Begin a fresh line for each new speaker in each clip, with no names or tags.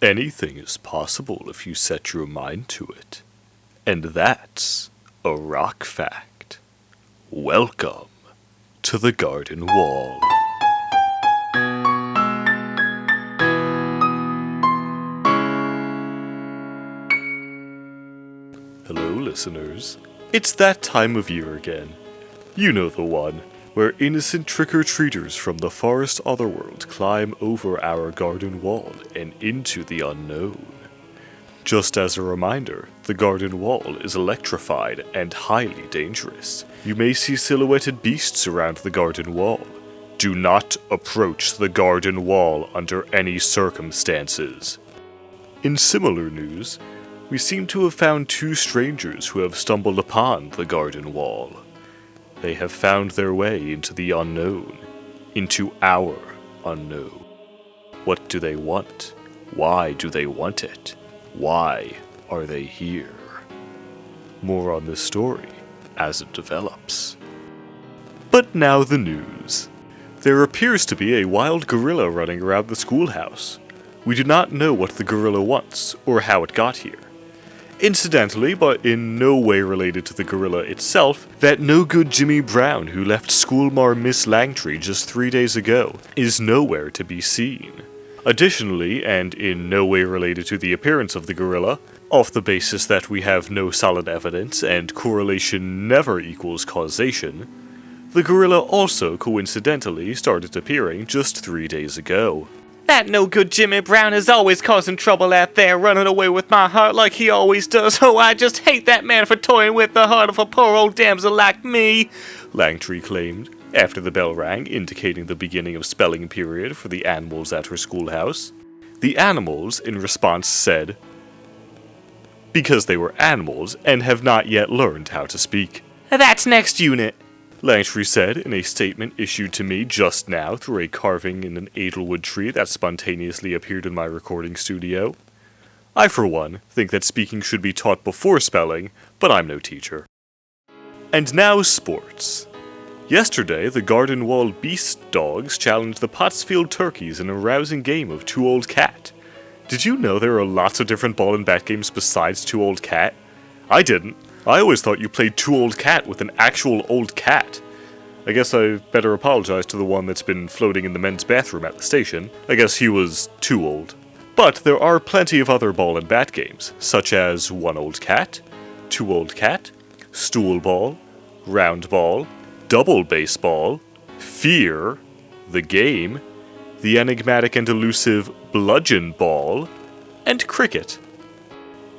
Anything is possible if you set your mind to it. And that's a rock fact. Welcome to the Garden Wall. Hello, listeners. It's that time of year again. You know the one, where innocent trick-or-treaters from the forest otherworld climb over our garden wall and into the unknown. Just as a reminder, the garden wall is electrified and highly dangerous. You may see silhouetted beasts around the garden wall. Do not approach the garden wall under any circumstances. In similar news, we seem to have found two strangers who have stumbled upon the garden wall. They have found their way into the unknown, into our unknown. What do they want? Why do they want it? Why are they here? More on this story as it develops. But now the news. There appears to be a wild gorilla running around the schoolhouse. We do not know what the gorilla wants or how it got here. Incidentally, but in no way related to the gorilla itself, that no-good Jimmy Brown who left schoolmar Miss Langtree just 3 days ago is nowhere to be seen. Additionally, and in no way related to the appearance of the gorilla, off the basis that we have no solid evidence and correlation never equals causation, the gorilla also coincidentally started appearing just 3 days ago.
That no-good Jimmy Brown is always causing trouble out there, running away with my heart like he always does. Oh, I just hate that man for toying with the heart of a poor old damsel like me, Langtree claimed, after the bell rang, indicating the beginning of spelling period for the animals at her schoolhouse. The animals, in response, said, because they were animals and have not yet learned how to speak. That's next unit,
Langtree said in a statement issued to me just now through a carving in an edelwood tree that spontaneously appeared in my recording studio. I, for one, think that speaking should be taught before spelling, but I'm no teacher. And now sports. Yesterday, the Garden Wall Beast Dogs challenged the Pottsfield Turkeys in a rousing game of Two Old Cat. Did you know there are lots of different ball and bat games besides Two Old Cat? I didn't. I always thought you played Two Old Cat with an actual old cat. I guess I better apologize to the one that's been floating in the men's bathroom at the station. I guess he was too old. But there are plenty of other ball and bat games, such as One Old Cat, Two Old Cat, Stool Ball, Round Ball, Double Baseball, Fear, The Game, the enigmatic and elusive Bludgeon Ball, and Cricket.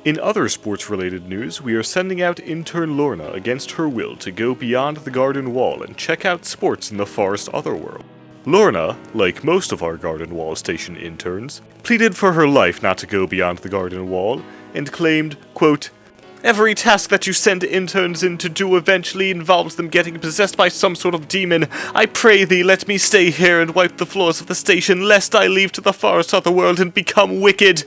In other sports-related news, we are sending out intern Lorna against her will to go beyond the garden wall and check out sports in the forest otherworld. Lorna, like most of our garden wall station interns, pleaded for her life not to go beyond the garden wall, and claimed, quote, "Every task that you send interns in to do eventually involves them getting possessed by some sort of demon. I pray thee, let me stay here and wipe the floors of the station, lest I leave to the forest otherworld and become wicked."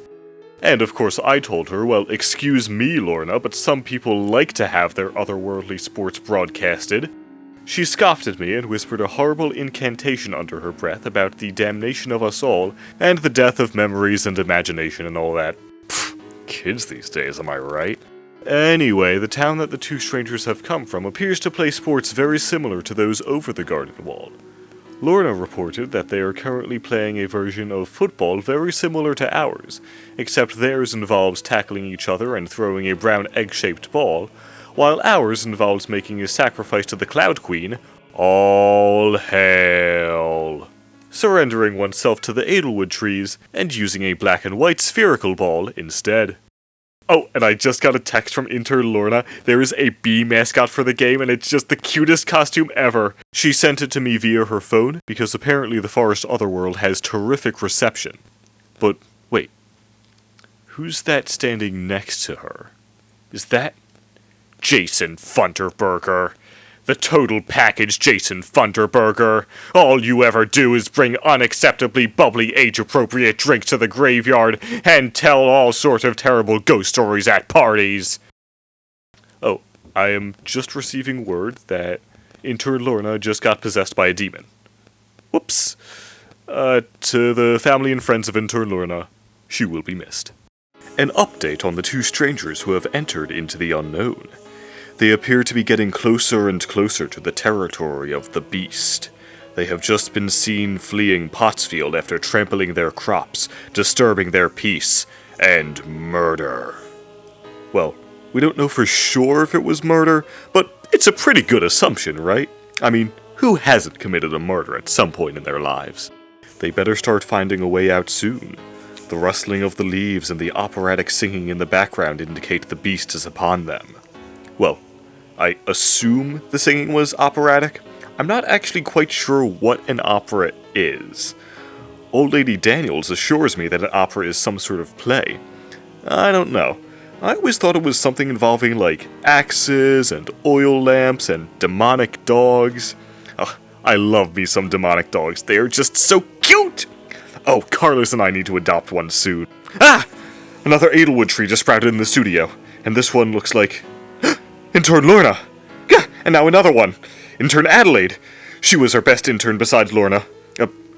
And of course I told her, well, excuse me, Lorna, but some people like to have their otherworldly sports broadcasted. She scoffed at me and whispered a horrible incantation under her breath about the damnation of us all, and the death of memories and imagination and all that. Pfft, kids these days, am I right? Anyway, the town that the two strangers have come from appears to play sports very similar to those over the garden wall. Lorna reported that they are currently playing a version of football very similar to ours, except theirs involves tackling each other and throwing a brown egg-shaped ball, while ours involves making a sacrifice to the Cloud Queen, all hail, surrendering oneself to the edelwood trees, and using a black and white spherical ball instead. Oh, and I just got a text from intern Lorna. There is a bee mascot for the game, and it's just the cutest costume ever. She sent it to me via her phone, because apparently the forest otherworld has terrific reception. But, wait. Who's that standing next to her? Is that Jason Funderburger? The total package Jason Funderburger. All you ever do is bring unacceptably bubbly, age-appropriate drinks to the graveyard and tell all sorts of terrible ghost stories at parties. Oh, I am just receiving word that intern Lorna just got possessed by a demon. Whoops. To the family and friends of intern Lorna, She will be missed. An update on the two strangers who have entered into the unknown. They appear to be getting closer and closer to the territory of the beast. They have just been seen fleeing Pottsfield after trampling their crops, disturbing their peace, and murder. Well, we don't know for sure if it was murder, but it's a pretty good assumption, right? I mean, who hasn't committed a murder at some point in their lives? They better start finding a way out soon. The rustling of the leaves and the operatic singing in the background indicate the beast is upon them. Well, I assume the singing was operatic. I'm not actually quite sure what an opera is. Old Lady Daniels assures me that an opera is some sort of play. I don't know. I always thought it was something involving, like, axes and oil lamps and demonic dogs. Oh, I love me some demonic dogs. They are just so cute! Oh, Carlos and I need to adopt one soon. Ah! Another Edelwood tree just sprouted in the studio. And this one looks like... Intern Lorna! Gah! And now another one! Intern Adelaide! She was our best intern besides Lorna.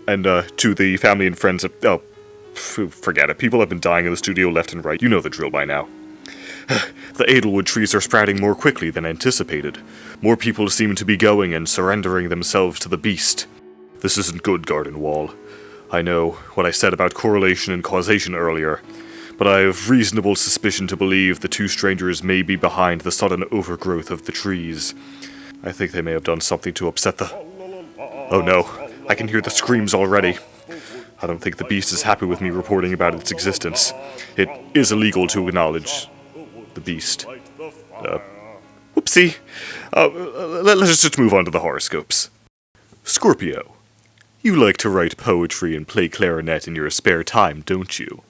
And to the family and friends of... Oh, forget it. People have been dying in the studio left and right. You know the drill by now. The Edelwood trees are sprouting more quickly than anticipated. More people seem to be going and surrendering themselves to the beast. This isn't good, Garden Wall. I know what I said about correlation and causation earlier, but I have reasonable suspicion to believe the two strangers may be behind the sudden overgrowth of the trees. I think they may have done something to upset the... Oh no, I can hear the screams already. I don't think the beast is happy with me reporting about its existence. It is illegal to acknowledge the beast. Whoopsie. Let's just move on to the horoscopes. Scorpio. You like to write poetry and play clarinet in your spare time, don't you?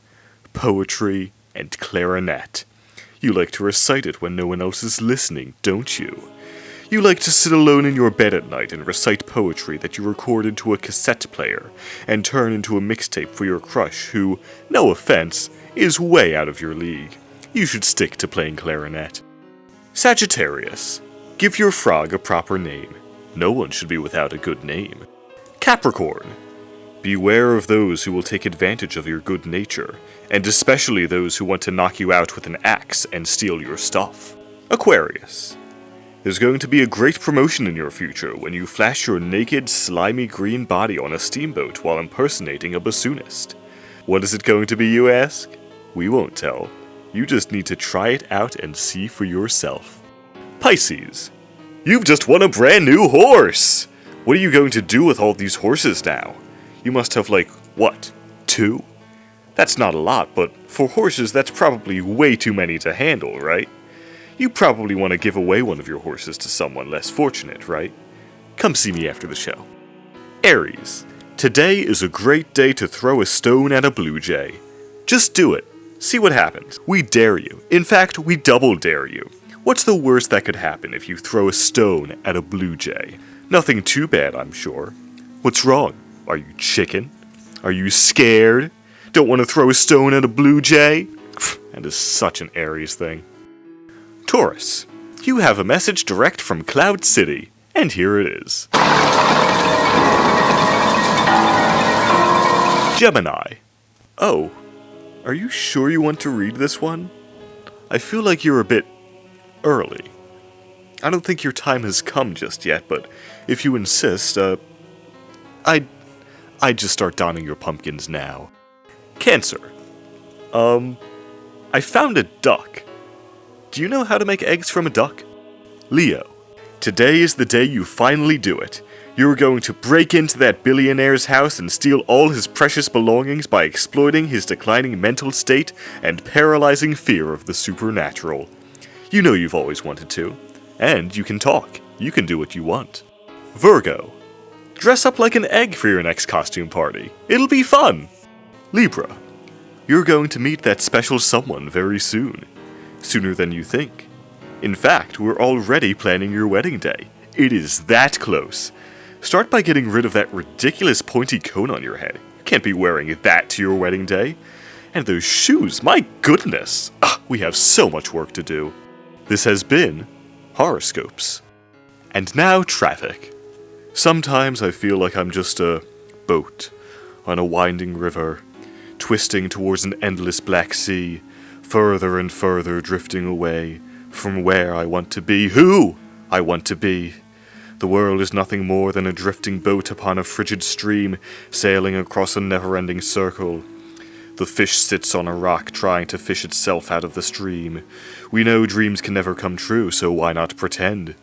Poetry and clarinet. You like to recite it when no one else is listening, don't you? You like to sit alone in your bed at night and recite poetry that you record into a cassette player and turn into a mixtape for your crush who, no offense, is way out of your league. You should stick to playing clarinet. Sagittarius. Give your frog a proper name. No one should be without a good name. Capricorn. Beware of those who will take advantage of your good nature, and especially those who want to knock you out with an axe and steal your stuff. Aquarius. There's going to be a great promotion in your future when you flash your naked, slimy green body on a steamboat while impersonating a bassoonist. What is it going to be, you ask? We won't tell. You just need to try it out and see for yourself. Pisces. You've just won a brand new horse! What are you going to do with all these horses now? You must have, like, what, 2? That's not a lot, but for horses that's probably way too many to handle, right? You probably want to give away one of your horses to someone less fortunate, right? Come see me after the show. Aries. Today is a great day to throw a stone at a blue jay. Just do it. See what happens. We dare you. In fact, we double dare you. What's the worst that could happen if you throw a stone at a blue jay? Nothing too bad, I'm sure. What's wrong? Are you chicken? Are you scared? Don't want to throw a stone at a blue jay? That is such an Aries thing. Taurus. You have a message direct from Cloud City, and here it is. Gemini. Oh, are you sure you want to read this one? I feel like you're a bit early. I don't think your time has come just yet, but if you insist, I'd just start donning your pumpkins now. Cancer. I found a duck. Do you know how to make eggs from a duck? Leo. Today is the day you finally do it. You're going to break into that billionaire's house and steal all his precious belongings by exploiting his declining mental state and paralyzing fear of the supernatural. You know you've always wanted to. And you can talk. You can do what you want. Virgo. Dress up like an egg for your next costume party. It'll be fun. Libra. You're going to meet that special someone very soon. Sooner than you think. In fact, we're already planning your wedding day. It is that close. Start by getting rid of that ridiculous pointy cone on your head. You can't be wearing that to your wedding day. And those shoes, my goodness. We have so much work to do. This has been Horoscopes. And now traffic. Sometimes I feel like I'm just a boat on a winding river, twisting towards an endless black sea, further and further drifting away from where I want to be, who I want to be. The world is nothing more than a drifting boat upon a frigid stream, sailing across a never-ending circle. The fish sits on a rock, trying to fish itself out of the stream. We know dreams can never come true, so why not pretend?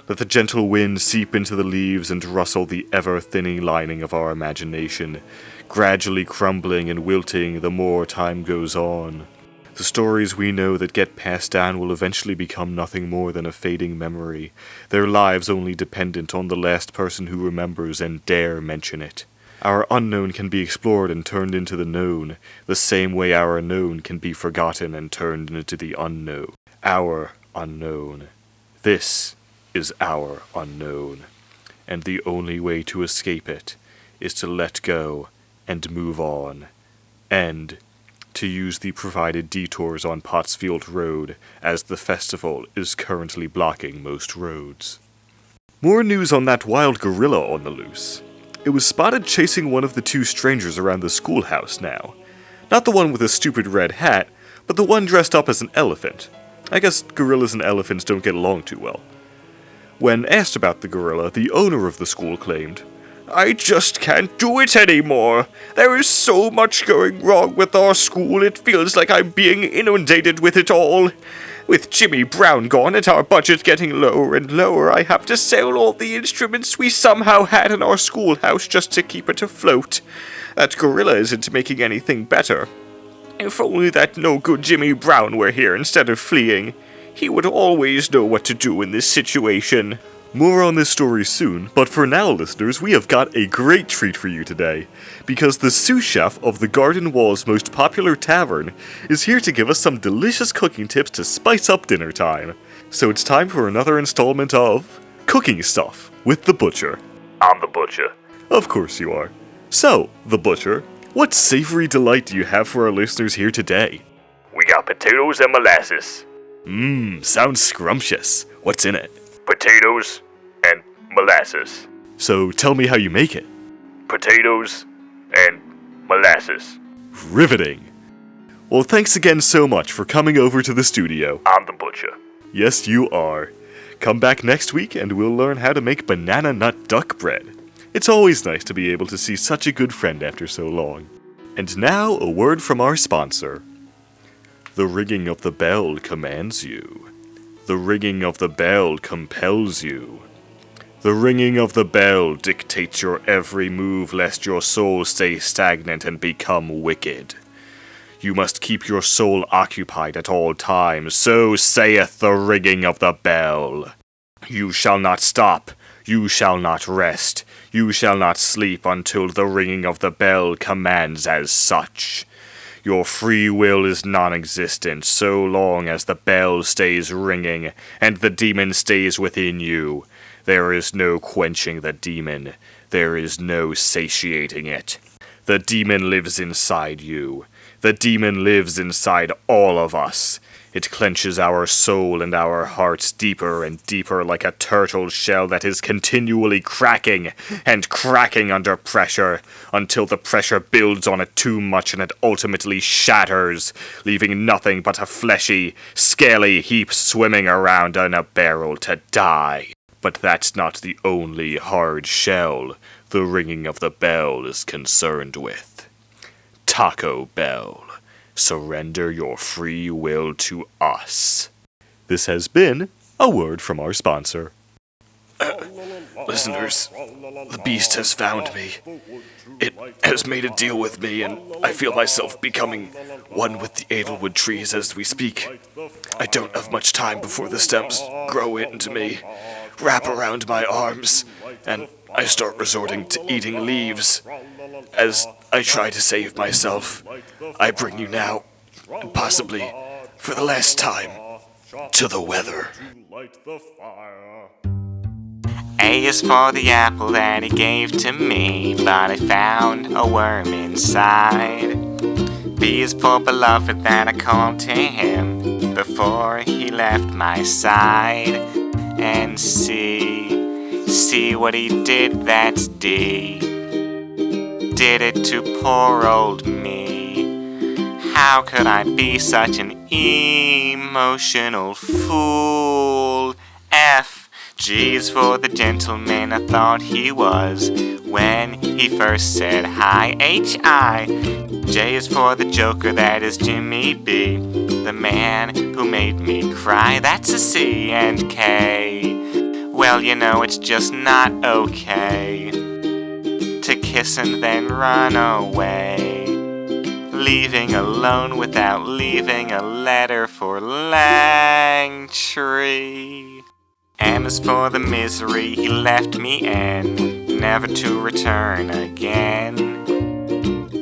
Let the gentle wind seep into the leaves and rustle the ever-thinning lining of our imagination, gradually crumbling and wilting the more time goes on. The stories we know that get passed down will eventually become nothing more than a fading memory, their lives only dependent on the last person who remembers and dare mention it. Our unknown can be explored and turned into the known, the same way our known can be forgotten and turned into the unknown. Our unknown. This is our unknown, and the only way to escape it is to let go and move on, and to use the provided detours on Pottsfield Road, as the festival is currently blocking most roads. More news on that wild gorilla on the loose. It was spotted chasing one of the two strangers around the schoolhouse now. Not the one with a stupid red hat, but the one dressed up as an elephant. I guess gorillas and elephants don't get along too well. When asked about the gorilla, the owner of the school claimed, "I just can't do it anymore. There is so much going wrong with our school, it feels like I'm being inundated with it all. With Jimmy Brown gone and our budget getting lower and lower, I have to sell all the instruments we somehow had in our schoolhouse just to keep it afloat. That gorilla isn't making anything better. If only that no-good Jimmy Brown were here instead of fleeing. He would always know what to do in this situation." More on this story soon, but for now, listeners, we have got a great treat for you today, because the sous chef of the Garden Wall's most popular tavern is here to give us some delicious cooking tips to spice up dinner time. So it's time for another installment of Cooking Stuff with the Butcher.
I'm the butcher.
Of course you are. So, the Butcher, what savory delight do you have for our listeners here today?
We got potatoes and molasses.
Sounds scrumptious. What's in it?
Potatoes and molasses.
So tell me how you make it.
Potatoes and molasses.
Riveting. Well, thanks again so much for coming over to the studio.
I'm the butcher.
Yes, you are. Come back next week and we'll learn how to make banana nut duck bread. It's always nice to be able to see such a good friend after so long. And now, a word from our sponsor. The ringing of the bell commands you. The ringing of the bell compels you. The ringing of the bell dictates your every move lest your soul stay stagnant and become wicked. You must keep your soul occupied at all times, so saith the ringing of the bell. You shall not stop, you shall not rest, you shall not sleep until the ringing of the bell commands as such. Your free will is non-existent so long as the bell stays ringing and the demon stays within you. There is no quenching the demon. There is no satiating it. The demon lives inside you. The demon lives inside all of us. It clenches our soul and our hearts deeper and deeper like a turtle shell that is continually cracking and cracking under pressure until the pressure builds on it too much and it ultimately shatters, leaving nothing but a fleshy, scaly heap swimming around in a barrel to die. But that's not the only hard shell the ringing of the bell is concerned with. Taco Bell. Surrender your free will to us. This has been a word from our sponsor.
Listeners, the beast has found me. It has made a deal with me, and I feel myself becoming one with the Edelwood trees as we speak. I don't have much time before the stems grow into me, wrap around my arms, and I start resorting to eating leaves. As I try to save myself, I bring you now, and possibly for the last time, to the weather.
A is for the apple that he gave to me, but I found a worm inside. B is for beloved that I called to him before he left my side. And C what he did, that's D. Did it to poor old me. How could I be such an emotional fool? F. G's for the gentleman I thought he was when he first said hi. H.I. J is for the joker, that is Jimmy B. The man who made me cry, that's a C. And K. Well, you know, it's just not okay to kiss and then run away, leaving alone without leaving a letter for Langtree. M is for the misery he left me in, never to return again.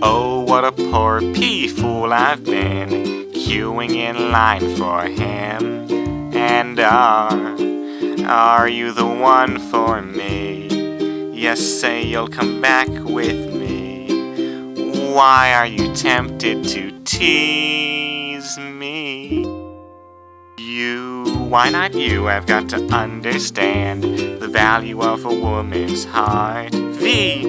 Oh, what a poor pea-fool I've been, queuing in line for him. And are you the one for me? Yes, say you'll come back with me. Why are you tempted to tease me? Why not you? I've got to understand the value of a woman's heart. V.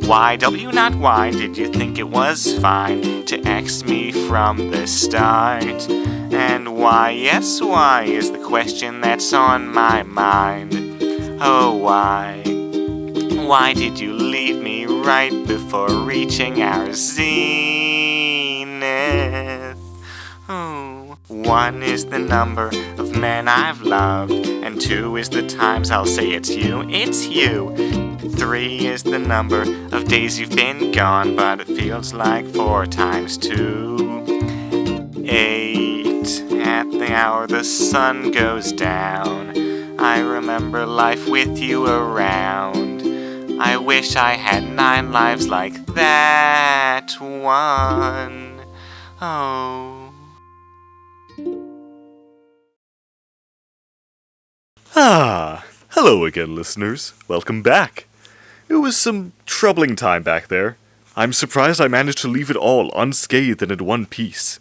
Why, W, not why, did you think it was fine to X me from the start? And why, yes, why is the question that's on my mind. Oh, why? Why did you leave me right before reaching our zenith? Oh. 1 is the number of men I've loved, and 2 is the times I'll say it's you. 3 is the number of days you've been gone, but it feels like 4 times 2. 8, at the hour the sun goes down, I remember life with you around. I wish I had 9 lives like that one. Oh.
Hello again, listeners. Welcome back. It was some troubling time back there. I'm surprised I managed to leave it all unscathed and in one piece.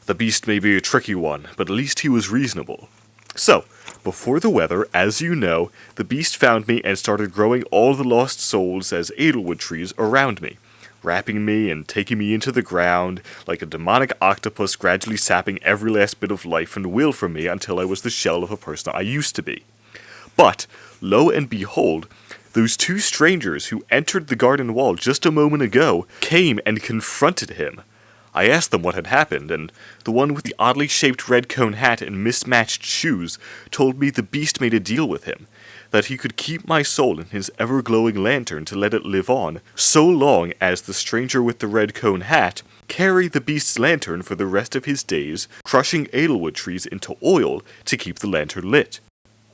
The beast may be a tricky one, but at least he was reasonable. So, before the weather, as you know, the beast found me and started growing all the lost souls as edelwood trees around me, wrapping me and taking me into the ground like a demonic octopus, gradually sapping every last bit of life and will from me until I was the shell of a person I used to be. But, lo and behold, those 2 strangers who entered the garden wall just a moment ago came and confronted him. I asked them what had happened, and the one with the oddly shaped red cone hat and mismatched shoes told me the beast made a deal with him, that he could keep my soul in his ever-glowing lantern to let it live on, so long as the stranger with the red cone hat carried the beast's lantern for the rest of his days, crushing edelwood trees into oil to keep the lantern lit.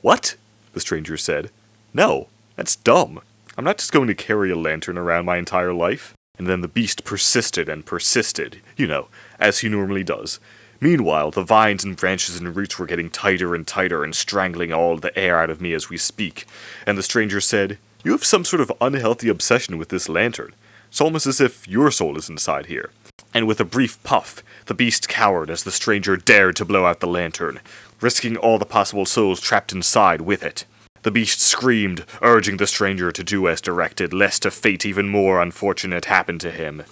What? The stranger said. No, that's dumb. I'm not just going to carry a lantern around my entire life. And then the beast persisted and persisted, you know, as he normally does. Meanwhile, the vines and branches and roots were getting tighter and strangling all the air out of me as we speak. And the stranger said, "You have some sort of unhealthy obsession with this lantern. It's almost as if your soul is inside here." And with a brief puff, the beast cowered as the stranger dared to blow out the lantern, risking all the possible souls trapped inside with it. The beast screamed, urging the stranger to do as directed, lest a fate even more unfortunate happen to him.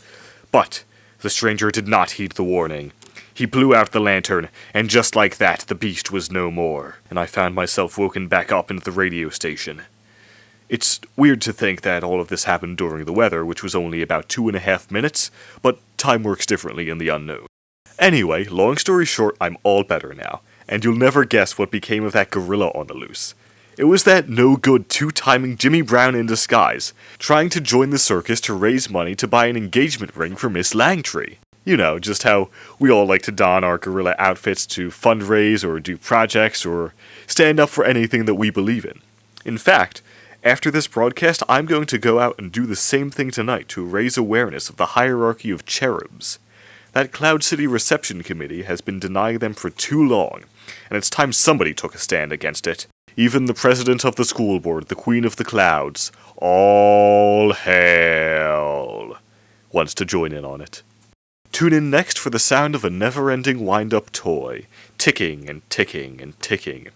But the stranger did not heed the warning. He blew out the lantern, and just like that, the beast was no more, and I found myself woken back up into the radio station. It's weird to think that all of this happened during the weather, which was only about 2.5 minutes, but time works differently in the unknown. Anyway, long story short, I'm all better now, and you'll never guess what became of that gorilla on the loose. It was that no-good two-timing Jimmy Brown in disguise, trying to join the circus to raise money to buy an engagement ring for Miss Langtree. You know, just how we all like to don our gorilla outfits to fundraise or do projects or stand up for anything that we believe in. In fact, after this broadcast, I'm going to go out and do the same thing tonight to raise awareness of the hierarchy of cherubs. That Cloud City reception committee has been denying them for too long, and it's time somebody took a stand against it. Even the president of the school board, the queen of the clouds, all hail, wants to join in on it. Tune in next for the sound of a never-ending wind-up toy, ticking and ticking and ticking,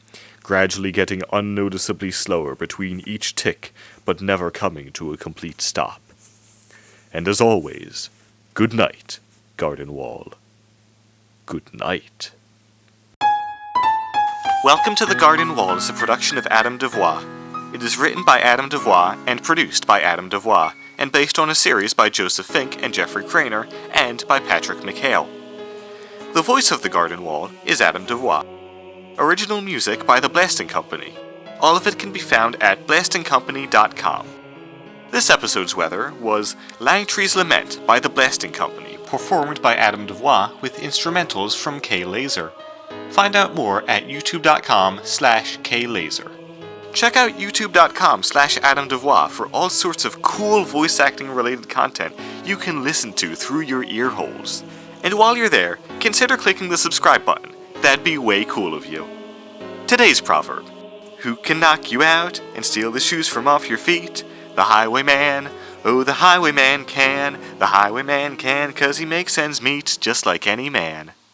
gradually getting unnoticeably slower between each tick, but never coming to a complete stop. And as always, good night, Garden Wall. good night.
Welcome to The Garden Wall is a production of Adam Devois. It is written by Adam Devois and produced by Adam Devois, and based on a series by Joseph Fink and Jeffrey Cranor, and by Patrick McHale. The voice of The Garden Wall is Adam Devois. Original music by The Blasting Company. All of it can be found at blastingcompany.com. This episode's weather was Langtree's Lament by The Blasting Company, performed by Adam Devois with instrumentals from K-Laser. Find out more at youtube.com/klaser. Check out youtube.com/Adam Devois for all sorts of cool voice acting related content you can listen to through your ear holes. And while you're there, consider clicking the subscribe button. That'd be way cool of you. Today's proverb: who can knock you out and steal the shoes from off your feet? The highwayman. Oh, the highwayman can. The highwayman can, 'cause he makes ends meet just like any man.